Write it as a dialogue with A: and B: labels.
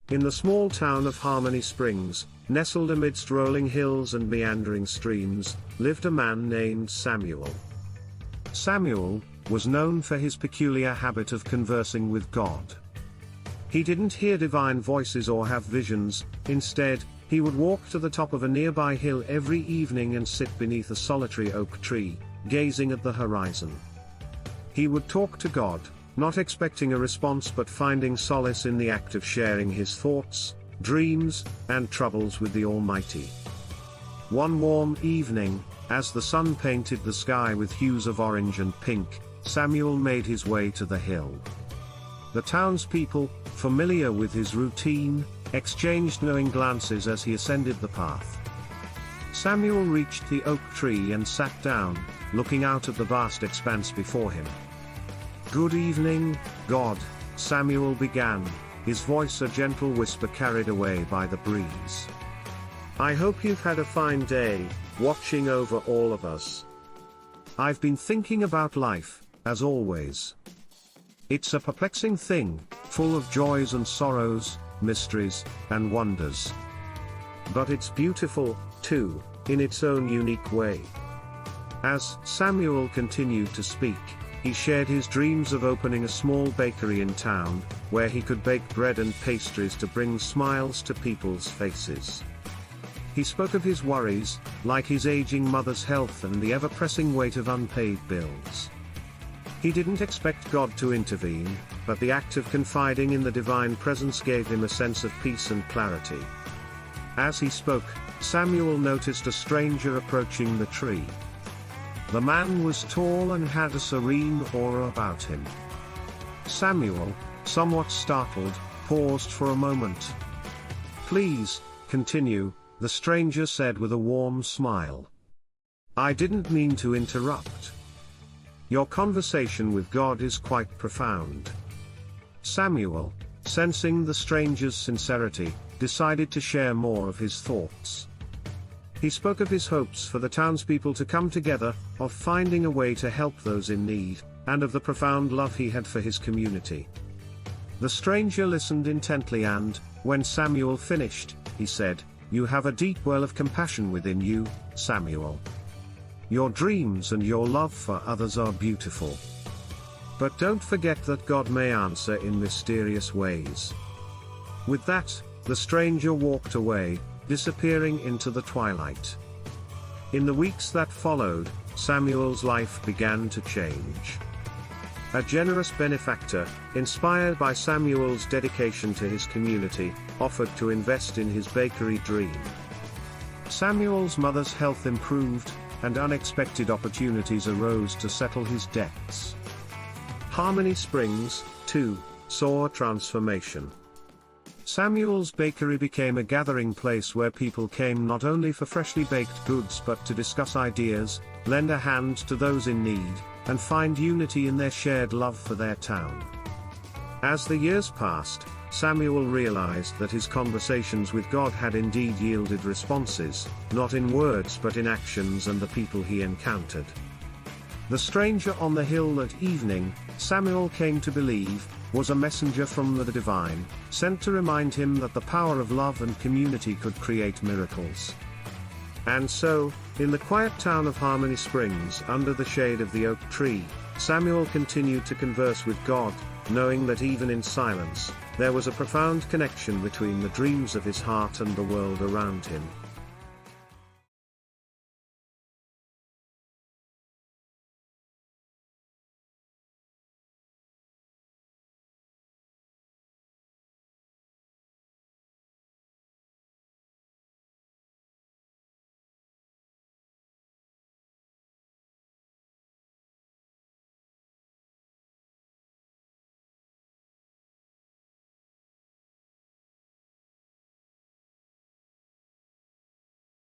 A: In the small town of Harmony Springs, nestled amidst rolling hills and meandering streams, lived a man named Samuel. Samuel was known for his peculiar habit of conversing with God. He didn't hear divine voices or have visions. Instead, he would walk to the top of a nearby hill every evening and sit beneath a solitary oak tree, gazing at the horizon. He would talk to God, not expecting a response but finding solace in the act of sharing his thoughts, dreams, and troubles with the Almighty. One warm evening, as the sun painted the sky with hues of orange and pink, Samuel made his way to the hill. The townspeople, familiar with his routine, exchanged knowing glances as he ascended the path. Samuel reached the oak tree and sat down, looking out at the vast expanse before him. "Good evening, God," Samuel began, his voice a gentle whisper carried away by the breeze. "I hope you've had a fine day, watching over all of us. I've been thinking about life, as always. It's a perplexing thing, full of joys and sorrows, mysteries, and wonders. But it's beautiful, too, in its own unique way." As Samuel continued to speak, he shared his dreams of opening a small bakery in town, where he could bake bread and pastries to bring smiles to people's faces. He spoke of his worries, like his aging mother's health and the ever-pressing weight of unpaid bills. He didn't expect God to intervene, but the act of confiding in the divine presence gave him a sense of peace and clarity. As he spoke, Samuel noticed a stranger approaching the tree. The man was tall and had a serene aura about him. Samuel, somewhat startled, paused for a moment. "Please, continue," the stranger said with a warm smile. "I didn't mean to interrupt. Your conversation with God is quite profound." Samuel, sensing the stranger's sincerity, decided to share more of his thoughts. He spoke of his hopes for the townspeople to come together, of finding a way to help those in need, and of the profound love he had for his community. The stranger listened intently and, when Samuel finished, he said, "You have a deep well of compassion within you, Samuel. Your dreams and your love for others are beautiful. But don't forget that God may answer in mysterious ways." With that, the stranger walked away, disappearing into the twilight. In the weeks that followed, Samuel's life began to change. A generous benefactor, inspired by Samuel's dedication to his community, offered to invest in his bakery dream. Samuel's mother's health improved, and unexpected opportunities arose to settle his debts. Harmony Springs, too, saw a transformation. Samuel's bakery became a gathering place where people came not only for freshly baked goods but to discuss ideas, lend a hand to those in need, and find unity in their shared love for their town. As the years passed, Samuel realized that his conversations with God had indeed yielded responses, not in words but in actions and the people he encountered. The stranger on the hill that evening, Samuel came to believe, was a messenger from the divine, sent to remind him that the power of love and community could create miracles. And so, in the quiet town of Harmony Springs under the shade of the oak tree, Samuel continued to converse with God, knowing that even in silence, there was a profound connection between the dreams of his heart and the world around him.